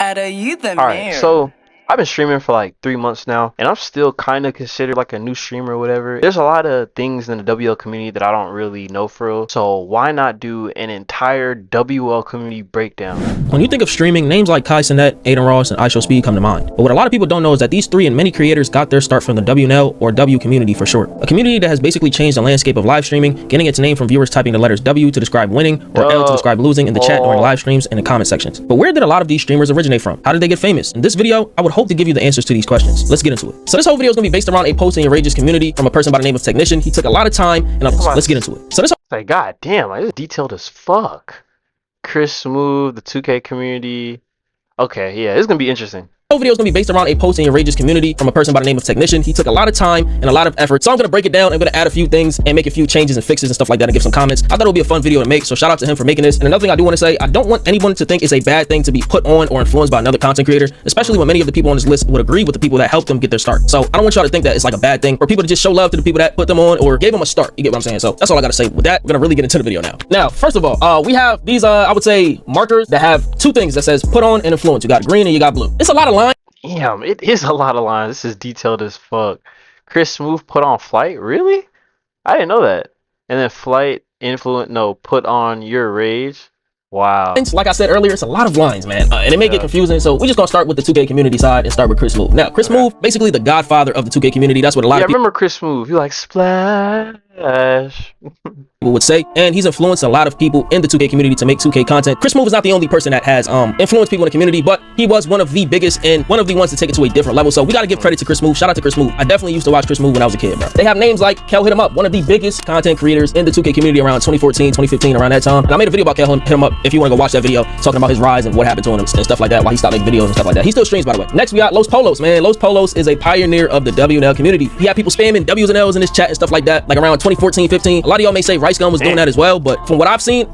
Shadow, you the Alright, mirror. so I've been streaming for like 3 months now, and I'm still kind of considered like a new streamer or whatever. There's a lot of things in the WL community that I don't really know for real, so why not do an entire WL community breakdown? When you think of streaming, names like Kai Cenat, Aiden Ross, and iShowSpeed come to mind. But what a lot of people don't know is that these three and many creators got their start from the WNL, or W community for short. A community that has basically changed the landscape of live streaming, getting its name from viewers typing the letters W to describe winning, or L to describe losing in the chat during live streams and the comment sections. But where did a lot of these streamers originate from? How did they get famous? In this video, I would hope to give you the answers to these questions. Let's get into it. So this whole video is going to be based around a post in your Rage's community from a person by the name of Technician. He took a lot of time, and let's get into it. So this like, god damn, like, this is detailed as fuck. Chris Smooth, the 2K community. Okay, yeah, it's gonna be interesting. whole video is going to be based around a post in your Rage's community from a person by the name of Technician. He took a lot of time and a lot of effort, so I'm going to break it down. I'm going to add a few things and make a few changes and fixes and stuff like that and give some comments. I thought it would be a fun video to make, so shout out to him for making this. And another thing I do want to say, I don't want anyone to think it's a bad thing to be put on or influenced by another content creator, especially when many of the people on this list would agree with the people that helped them get their start. So I don't want y'all to think that it's like a bad thing or people to just show love to the people that put them on or gave them a start. You get what I'm saying? So that's all I got to say with that. We're going to really get into the video now. Now, first of all, we have these, I would say, markers that have two things that says put on and influence. You got green and you got blue. It's a lot of lines. Damn, it is a lot of lines. This is detailed as fuck. Chris Smooth put on flight? Really? I didn't know that. And then flight, influence, no, put on your rage. Wow. Like I said earlier, it's a lot of lines, man, and it may get confusing, so we're just gonna start with the 2K community side and start with Chris Smooth. Now, Chris Smooth, basically the godfather of the 2K community. That's what a lot of people... I remember Chris Smooth. You like splash. would say, and he's influenced a lot of people in the 2K community to make 2K content. Chris Smooth is not the only person that has influenced people in the community, but he was one of the biggest and one of the ones to take it to a different level. So we got to give credit to Chris Smooth. Shout out to Chris Smooth. I definitely used to watch Chris Smooth when I was a kid, bro. They have names like Kel Hit Him Up, one of the biggest content creators in the 2K community around 2014, 2015, around that time. And I made a video about Kel Hit Him Up. If you want to go watch that video, talking about his rise and what happened to him and stuff like that, why he stopped making videos and stuff like that. He still streams, by the way. Next, we got Los Polos, man. Los Polos is a pioneer of the WNL community. He had people spamming W's and L's in his chat and stuff like that, like around 2014, 15. A lot of y'all may say Rice Gun was doing that as well, but from what I've seen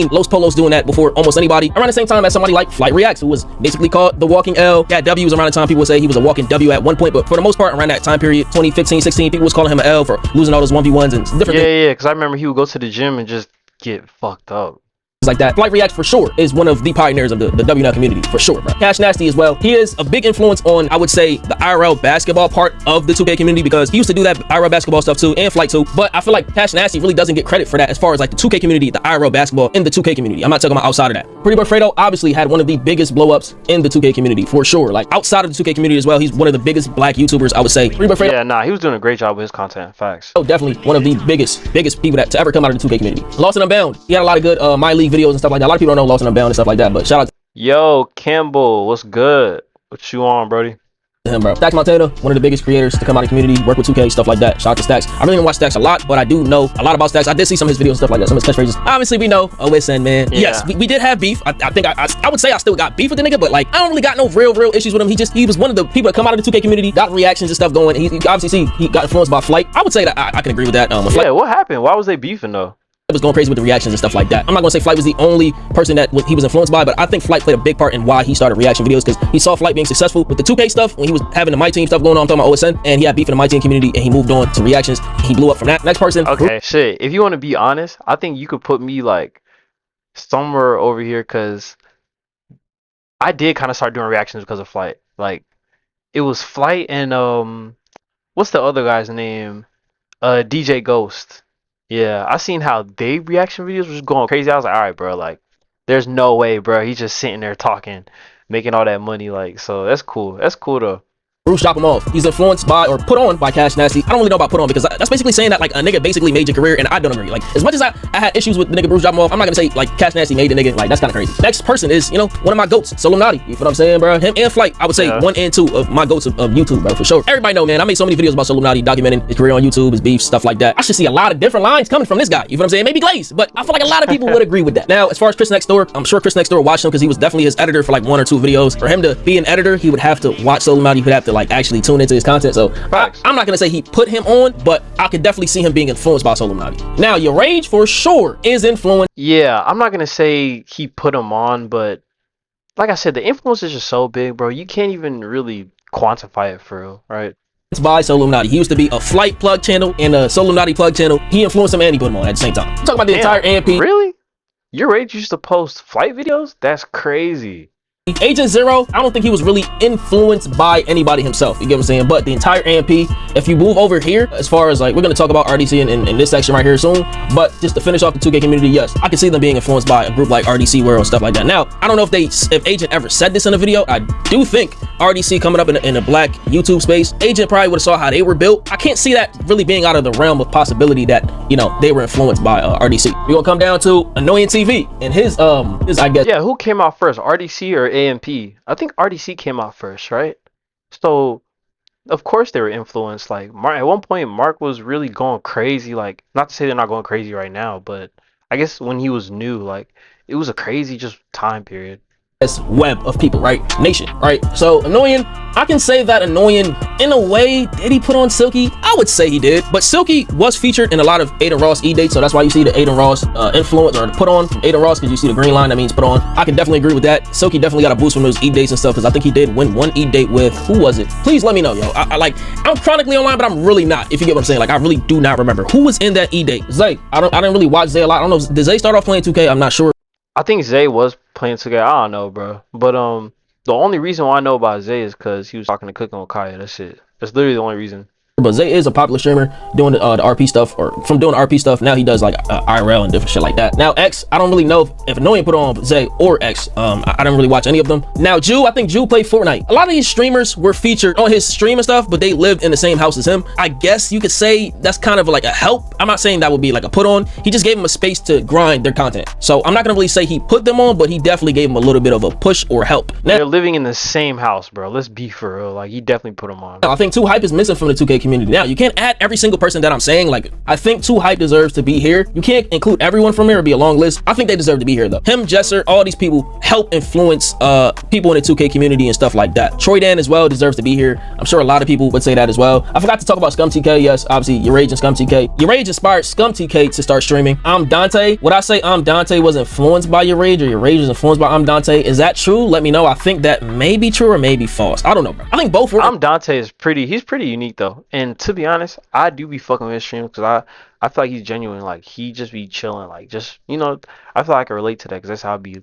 Los Polos doing that before almost anybody. Around the same time as somebody like Flight Reacts, who was basically called the walking L. Yeah, W was around the time people would say he was a walking W at one point, but for the most part, around that time period, 2015, 16, people was calling him an L for losing all those 1v1s and different things. Yeah, because I remember he would go to the gym and just get fucked up. Like that. Flight Reacts for sure is one of the pioneers of the WNL community for sure, bro. Cash Nasty as well. He is a big influence on, I would say, the IRL basketball part of the 2K community because he used to do that IRL basketball stuff too and Flight too. But I feel like Cash Nasty really doesn't get credit for that as far as like the 2K community, the IRL basketball in the 2K community. I'm not talking about outside of that. Pretty Boy Fredo obviously had one of the biggest blow ups in the 2K community for sure. Like outside of the 2K community as well, he's one of the biggest black YouTubers, I would say. Pretty Boy Fredo. Yeah, nah, he was doing a great job with his content. Facts. Oh, definitely one of the biggest people that to ever come out of the 2K community. Lost and Unbound. He had a lot of good My League videos and stuff like that. A lot of people don't know Lost and Unbound and stuff like that, but shout out to Yo, Campbell, what's good? What you on, Brody? him, bro. Stacks Montana, one of the biggest creators to come out of the community, work with 2K, stuff like that. Shout out to Stacks. I really don't watch Stacks a lot, but I do know a lot about Stacks. I did see some of his videos and stuff like that, some of his catchphrases. Obviously, we know OSN, man. Yeah. Yes, we did have beef. I think I would say I still got beef with the nigga, but like, I don't really got no real issues with him. He was one of the people that come out of the 2K community, got reactions and stuff going. He obviously he got influenced by Flight. I would say that I can agree with that. Yeah, what happened? Why was they beefing though? Was going crazy with the reactions and stuff like that. I'm not gonna say Flight was the only person that he was influenced by, but I think Flight played a big part in why he started reaction videos because he saw Flight being successful with the 2K stuff when he was having the My Team stuff going on. I'm talking about OSN, and he had beef in the My Team community, and he moved on to reactions. He blew up from that. Next person. Okay, shit. If you want to be honest, I think you could put me like somewhere over here because I did kind of start doing reactions because of Flight. Like it was Flight and what's the other guy's name? DJ Ghost. Yeah, I seen how they reaction videos was going crazy. I was like, all right, bro, like, there's no way, bro. He's just sitting there talking, making all that money, like, so that's cool. That's cool, though. Bruce Drop Him Off. He's influenced by or put on by Cash Nasty. I don't really know about put on because that's basically saying that like a nigga basically made your career, and I don't agree. Like as much as I had issues with the nigga Bruce Drop Him Off, I'm not gonna say like Cash Nasty made the nigga. Like that's kind of crazy. Next person is one of my goats, Solomnati. You feel what I'm saying, bro? Him and Flight, I would say 1 and 2 of my goats of YouTube, bro, for sure. Everybody know, man. I made so many videos about Solomnati, documenting his career on YouTube, his beef, stuff like that. I should see a lot of different lines coming from this guy. You feel what I'm saying? Maybe Glaze, but I feel like a lot of people would agree with that. Now, as far as Chris Next Door, I'm sure Chris Next Door watched him because he was definitely his editor for like 1 or 2 videos. For him to be an editor, he would have to watch Solomnati. He would have to like actually tune into his content. So I'm not gonna say he put him on, but I could definitely see him being influenced by Solomnati. Now, your Rage for sure is influenced. Yeah, I'm not gonna say he put him on, but like I said, the influence is just so big, bro. You can't even really quantify it for real, right? It's by Solomnati. He used to be a Flight plug channel and a Solomnati plug channel. He influenced him and he put him on at the same time. Talk about the entire AMP. Really? Your Rage used to post Flight videos? That's crazy. Agent Zero, I don't think he was really influenced by anybody himself, you get what I'm saying? But the entire AMP, if you move over here, as far as like, we're going to talk about RDC in this section right here soon, but just to finish off the 2K community, yes, I can see them being influenced by a group like RDC World and stuff like that. Now, I don't know if Agent ever said this in a video. I do think RDC coming up in a black YouTube space, Agent probably would have saw how they were built. I can't see that really being out of the realm of possibility that, you know, they were influenced by RDC. We're going to come down to Annoying TV and his I guess. Yeah, who came out first, RDC or AMP? I think RDC came out first, right? So of course they were influenced. Like at one point, Mark was really going crazy. Like, not to say they're not going crazy right now, but I guess when he was new, like it was a crazy just time period. Web of people, right? Nation, right? So Annoying, I can say that Annoying, in a way, did he put on Silky? I would say he did, but Silky was featured in a lot of Adin Ross e-dates, so that's why you see the Adin Ross influence or put on from Adin Ross, because you see the green line, that means put on. I can definitely agree with that. Silky definitely got a boost from those e-dates and stuff, because I think he did win one e-date with, who was it? Please let me know, yo. I'm chronically online, but I'm really not, if you get what I'm saying. Like, I really do not remember. Who was in that e-date? Zay. I didn't really watch Zay a lot. I don't know, did Zay start off playing 2K? I'm not sure. I think Zay was playing together. I don't know, bro. But the only reason why I know about Zay is because he was talking to Cooking with Kaya. That's it. That's literally the only reason. But Zay is a popular streamer doing the RP stuff, or from doing RP stuff, now he does like IRL and different shit like that. Now X, I don't really know if Annoying put on Zay or X. I don't really watch any of them. Now Jew, I think Jew played Fortnite. A lot of these streamers were featured on his stream and stuff, but they lived in the same house as him. I guess you could say that's kind of like a help. I'm not saying that would be like a put on. He just gave them a space to grind their content. So I'm not gonna really say he put them on, but he definitely gave them a little bit of a push or help. Now, they're living in the same house, bro. Let's be for real. Like, he definitely put them on. I think 2Hype is missing from the 2K community. Now, you can't add every single person that I'm saying. Like, I think 2Hype deserves to be here. You can't include everyone from here. It'd be a long list. I think they deserve to be here though. Him, Jesser, all these people help influence people in the 2K community and stuff like that. Troy Dan as well deserves to be here. I'm sure a lot of people would say that as well. I forgot to talk about Scum TK. Yes, obviously Your Rage and Scum TK. Your Rage inspired Scum TK to start streaming. I'm Dante. Would I say I'm Dante was influenced by Your Rage, or Your Rage was influenced by I'm Dante? Is that true? Let me know. I think that may be true or may be false. I don't know, bro. I think both were. I'm Dante is he's pretty unique though. And to be honest, I do be fucking with his stream because I feel like he's genuine. Like, he just be chilling. Like, just, you know, I feel like I can relate to that because that's how I be.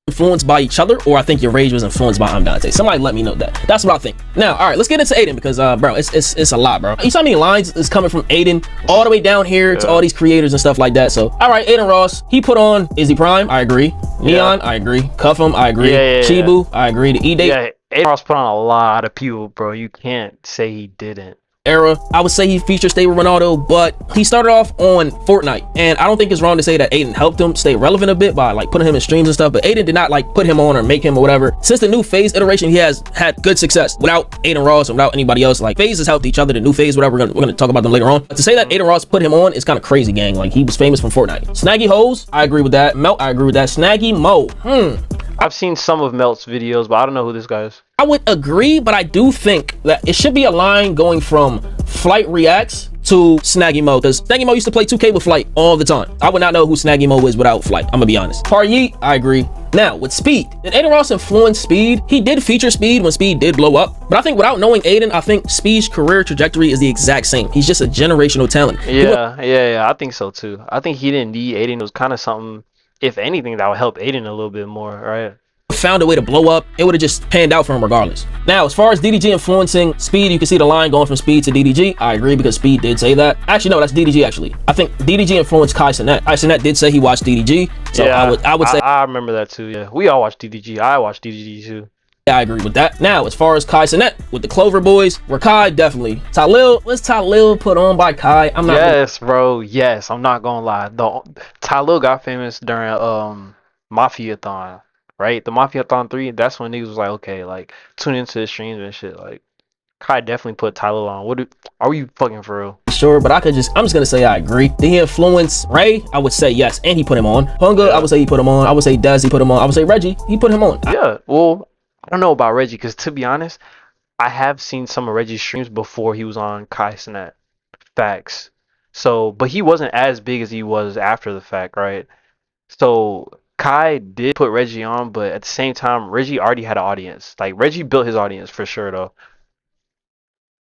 Influenced by each other, or I think Your Rage was influenced by I'm Dante. Somebody let me know that. That's what I think. Now, all right, let's get into Adin, because bro, it's a lot, bro. You saw how many lines is coming from Adin all the way down here to all these creators and stuff like that. So, all right, Adin Ross, he put on Izzy Prime, I agree. Neon, I agree. Cuff him, I agree. Chibu, I agree. The E-Date. Yeah, Adin Ross put on a lot of people, bro. You can't say he didn't. Era, I would say he featured Stay with Ronaldo, but he started off on Fortnite, and I don't think it's wrong to say that Adin helped him stay relevant a bit by like putting him in streams and stuff, but Adin did not like put him on or make him or whatever. Since the new phase iteration, he has had good success without Adin Ross and without anybody else. Like, phases helped each other. The new phase, whatever, we're gonna talk about them later on. But to say that Adin Ross put him on is kind of crazy, gang. Like, he was famous from Fortnite. Snaggy Hoes, I agree with that. Melt, I agree with that. Snaggy Mo, I've seen some of Melt's videos, but I don't know who this guy is. I would agree, but I do think that it should be a line going from Flight Reacts to Snaggy Mo, because Snaggy Mo used to play 2K with Flight all the time. I would not know who Snaggy Mo is without Flight. I'm gonna be honest. Paryeet, I agree. Now, with Speed, did Adin Ross influence Speed? He did feature Speed when Speed did blow up, but I think without knowing Adin, I think Speed's career trajectory is the exact same. He's just a generational talent. Yeah, I think so too. I think he didn't need Adin. It was kind of something, if anything, that would help Adin a little bit more, right? Found a way to blow up, it would have just panned out for him regardless. Now, as far as DDG influencing Speed, you can see the line going from Speed to DDG. I agree, because Speed did say that. Actually, no, that's DDG actually. I think DDG influenced Kai Cenat. Kai Cenat did say he watched DDG. So yeah, I would say I remember that too. Yeah, we all watched DDG. I watched DDG too. I agree with that. Now, as far as Kai Cenat with the Clover Boys, were Kai definitely. Talil, was Talil put on by Kai? I'm not. Yes, bro. Yes, I'm not gonna lie. Talil got famous during Mafia-thon. Right, the Mafia-thon 3, that's when niggas was like, okay, like, tune into the streams and shit. Like, Kai definitely put Tyler on. Are we fucking for real? Sure, but I'm just gonna say I agree. Did he influence Ray? I would say yes, and he put him on. Punga, I would say he put him on. I would say Dez, he put him on. I would say Reggie, he put him on. Yeah, well, I don't know about Reggie, because to be honest, I have seen some of Reggie's streams before he was on Kai Cenat. Facts. So, but he wasn't as big as he was after the fact, right? So Kai did put Reggie on, but at the same time, Reggie already had an audience. Like, Reggie built his audience for sure, though.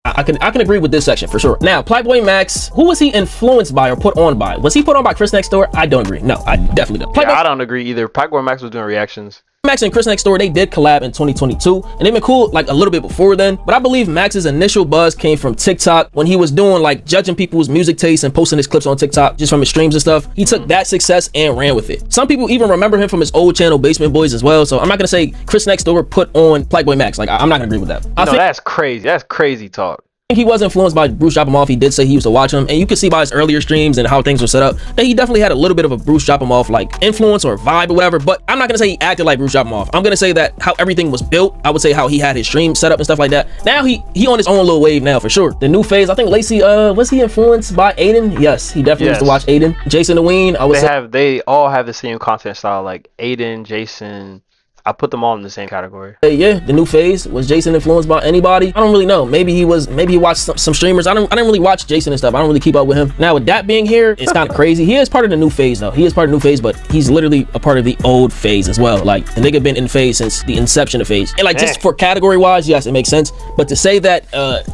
I can agree with this section for sure. Now, Playboy Max, who was he influenced by or put on by? Was he put on by Chris Next Door? I don't agree. No, I definitely don't. Yeah, I don't agree either. Playboy Max was doing reactions. Max and Chris Next Door, they did collab in 2022, and they've been cool like a little bit before then, but I believe Max's initial buzz came from TikTok when he was doing like judging people's music tastes and posting his clips on TikTok just from his streams and stuff. He took that success and ran with it. Some people even remember him from his old channel Basement Boys as well, so I'm not gonna say Chris Next Door put on Playboy Max. Like, I'm not gonna agree with that. No, that's crazy. That's crazy talk. He was influenced by Bruce Drop Him Off. He did say he used to watch him, and you can see by his earlier streams and how things were set up that he definitely had a little bit of a Bruce Drop Him Off like influence or vibe or whatever. But I'm not gonna say he acted like Bruce Drop Him Off. I'm gonna say that how everything was built. I would say how he had his stream set up and stuff like that. Now he on his own little wave now for sure. The new phase, I think Lacey, was he influenced by Aiden? Yes, he definitely used to watch Aiden. Jason the Ween, I would say they all have the same content style, like Aiden, Jason. I put them all in the same category. Yeah, the new phase. Was Jason influenced by anybody? I don't really know. Maybe he watched some streamers. I didn't really watch Jason and stuff. I don't really keep up with him. Now with that being here, it's kind of crazy. He is part of the new phase though. He is part of the new phase, but he's literally a part of the old phase as well. Like, the nigga been in phase since the inception of phase. And like, just for category wise, yes, it makes sense. But to say that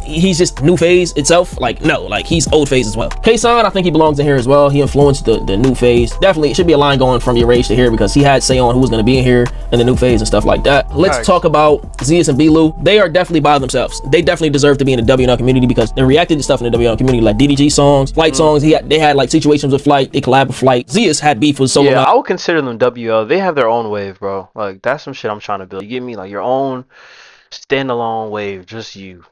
he's just new phase itself, like, no, like he's old phase as well. K-San, I think he belongs in here as well. He influenced the new phase. Definitely, it should be a line going from your rage to here because he had say on who was going to be in here in the new phase and stuff like that. Let's talk about Zeus and B-Lou. They are definitely by themselves. They definitely deserve to be in the WNL community because they reacted to stuff in the WNL community, like DDG songs, Flight songs. They had like situations with Flight. They collabed with Flight. Zeus had beef with Solo. Yeah, I would consider them WL. They have their own wave, bro. Like, that's some shit I'm trying to build. You get me? Like, your own standalone wave, just you.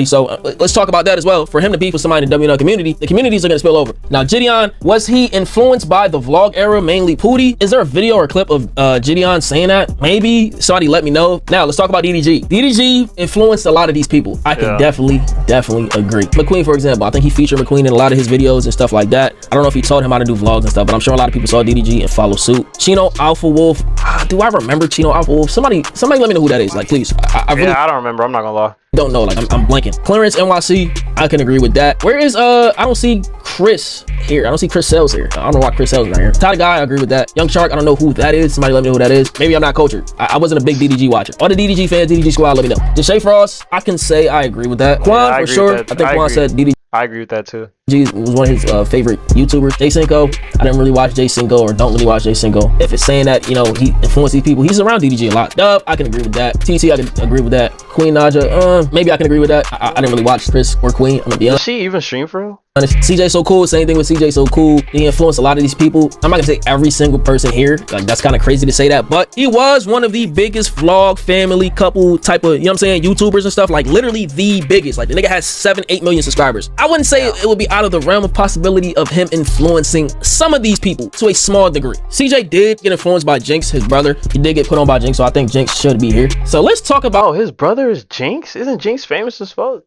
So let's talk about that as well. For him to beef with somebody in the WNL community, the communities are going to spill over. Now, Gideon, was he influenced by the vlog era, mainly Pootie? Is there a video or a clip of Gideon saying that? Maybe. Somebody let me know. Now, let's talk about DDG. DDG influenced a lot of these people. I can definitely agree. McQueen, for example, I think he featured McQueen in a lot of his videos and stuff like that. I don't know if he taught him how to do vlogs and stuff, but I'm sure a lot of people saw DDG and follow suit. Chino Alpha Wolf. Do I remember Chino Alpha Wolf? Somebody let me know who that is. Like, please. I really I don't remember. I'm not gonna lie. Don't know. Like, I'm blanking. Clarence NYC, I can agree with that. Where is I don't see Chris here. I don't see Chris Sells here. I don't know why Chris Sells is not here. Ty the Guy, I agree with that. Young Shark, I don't know who that is. Somebody let me know who that is. Maybe I'm not cultured. I wasn't a big DDG watcher. All the DDG fans, DDG squad, let me know. Deshae Frost, I can say I agree with that. Quan, for sure. I think Quan said DDG. I agree with that too. Was one of his favorite YouTubers. Jay Cinco, I didn't really watch Jay Cinco or don't really watch Jay Cinco. If it's saying that, you know, he influenced these people, he's around DDG a lot. Dub, I can agree with that. TT, I can agree with that. Queen Naja, maybe I can agree with that. I didn't really watch Chris or Queen. I'm gonna be honest. Does she even stream for real? CJ So Cool, same thing with CJ So Cool. He influenced a lot of these people. I'm not gonna say every single person here. Like, that's kind of crazy to say that, but he was one of the biggest vlog family couple type of, you know what I'm saying, YouTubers and stuff. Like, literally the biggest. Like, the nigga has 7-8 million subscribers. I wouldn't say it would be out of the realm of possibility of him influencing some of these people to a small degree. CJ did get influenced by Jinx, his brother. He did get put on by Jinx, so I think Jinx should be here. So let's talk about... Oh, his brother is Jinx? Isn't Jinx famous as fuck?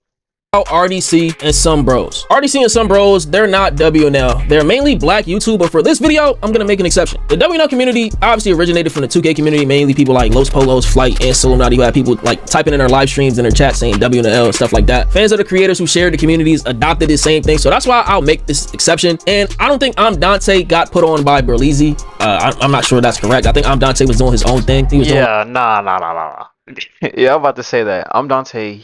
RDC and some bros. RDC and some bros, they're not WNL. They're mainly black YouTube, but for this video, I'm gonna make an exception. The WNL community obviously originated from the 2K community, mainly people like Los Polos, Flight, and Solonati, who had people like typing in their live streams and their chat saying WNL and stuff like that. Fans of the creators who shared the communities adopted the same thing, so that's why I'll make this exception. And I don't think I'm Dante got put on by Berleezy. I'm not sure that's correct. I think I'm Dante was doing his own thing. He was nah. Yeah, I'm about to say that. I'm Dante.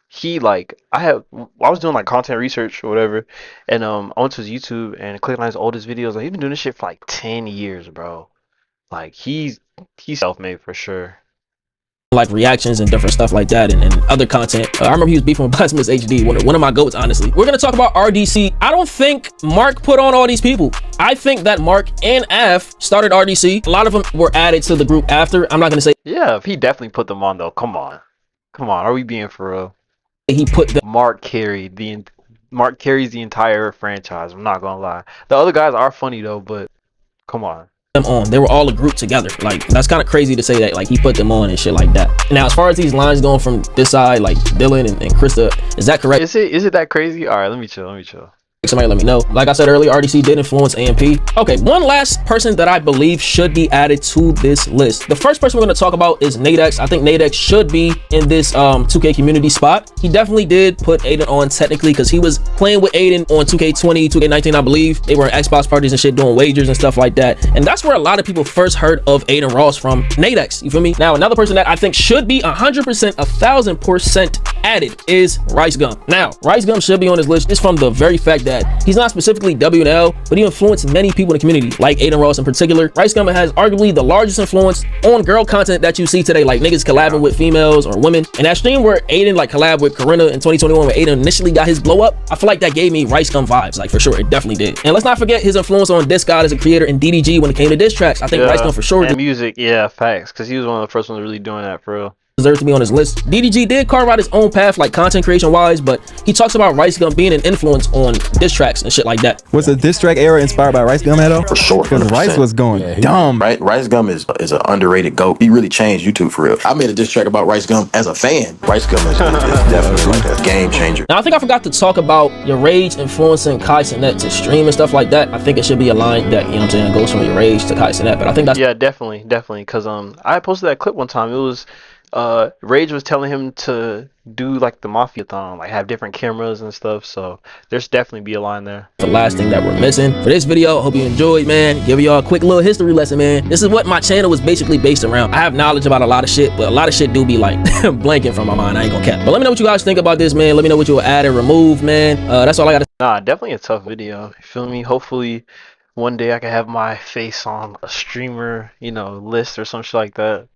He like I was doing like content research or whatever, and I went to his YouTube and clicked on his oldest videos. Like, he's been doing this shit for like 10 years, bro. Like, he's self-made for sure. Like reactions and different stuff like that, and other content. I remember he was beefing with Blasphemous HD, one of my goats, honestly. We're gonna talk about RDC. I don't think Mark put on all these people. I think that Mark and Af started RDC. A lot of them were added to the group after. I'm not gonna say. Yeah, he definitely put them on though. Come on, are we being for real? He put the Mark carries the entire franchise. I'm not gonna lie. The other guys are funny though, but come on. Them on. They were all a group together. Like, that's kind of crazy to say that. Like, he put them on and shit like that. Now, as far as these lines going from this side, like Dylan and Krista, is that correct? Is it that crazy? All right, let me chill. Somebody let me know. Like I said earlier, RDC did influence AMP. Okay, one last person that I believe should be added to this list. The first person we're going to talk about is Nadex. I think Nadex should be in this 2K community spot. He definitely did put Aiden on technically because he was playing with Aiden on 2K20, 2K19, I believe. They were at Xbox parties and shit doing wagers and stuff like that. And that's where a lot of people first heard of Aiden Ross from. Nadex, you feel me? Now, another person that I think should be 100%, 1000% added is Rice Gum. Now, Rice Gum should be on this list just from the very fact that he's not specifically W&L, but he influenced many people in the community, like Aiden Ross in particular. Rice Gum has arguably the largest influence on girl content that you see today, like niggas collabing with females or women. And that stream where Aiden like collabed with Corinna in 2021, where Aiden initially got his blow up, I feel like that gave me Rice Gum vibes, like for sure, it definitely did. And let's not forget his influence on Disc God as a creator and DDG when it came to diss tracks. I think Rice Gum for sure. And music, yeah, facts, because he was one of the first ones really doing that for real. Deserves to be on his list. DDG did carve out his own path, like content creation wise, but he talks about Rice Gum being an influence on diss tracks and shit like that. Was the diss track era inspired by Rice Gum at all? For sure. Because Rice was going dumb. Right? Rice Gum is an underrated GOAT. He really changed YouTube for real. I made a diss track about Rice Gum as a fan. Rice Gum is definitely like a game changer. Now, I think I forgot to talk about your rage influencing Kai Cenat to stream and stuff like that. I think it should be a line that, you know what I'm saying, goes from your rage to Kai Cenat, but I think that's... Yeah, definitely, because I posted that clip one time. It was Rage was telling him to do like the Mafia-thon, like have different cameras and stuff, so there's definitely be a line there. The last thing that we're missing for this video. Hope you enjoyed, man. Give y'all a quick little history lesson, man. This is what my channel was basically based around. I have knowledge about a lot of shit, but a lot of shit do be like blanking from my mind. I ain't gonna cap. But let me know what you guys think about this, man. Let me know what you'll add and remove, man. That's all I gotta say. Nah, definitely a tough video. You feel me? Hopefully one day I can have my face on a streamer, list or some shit like that.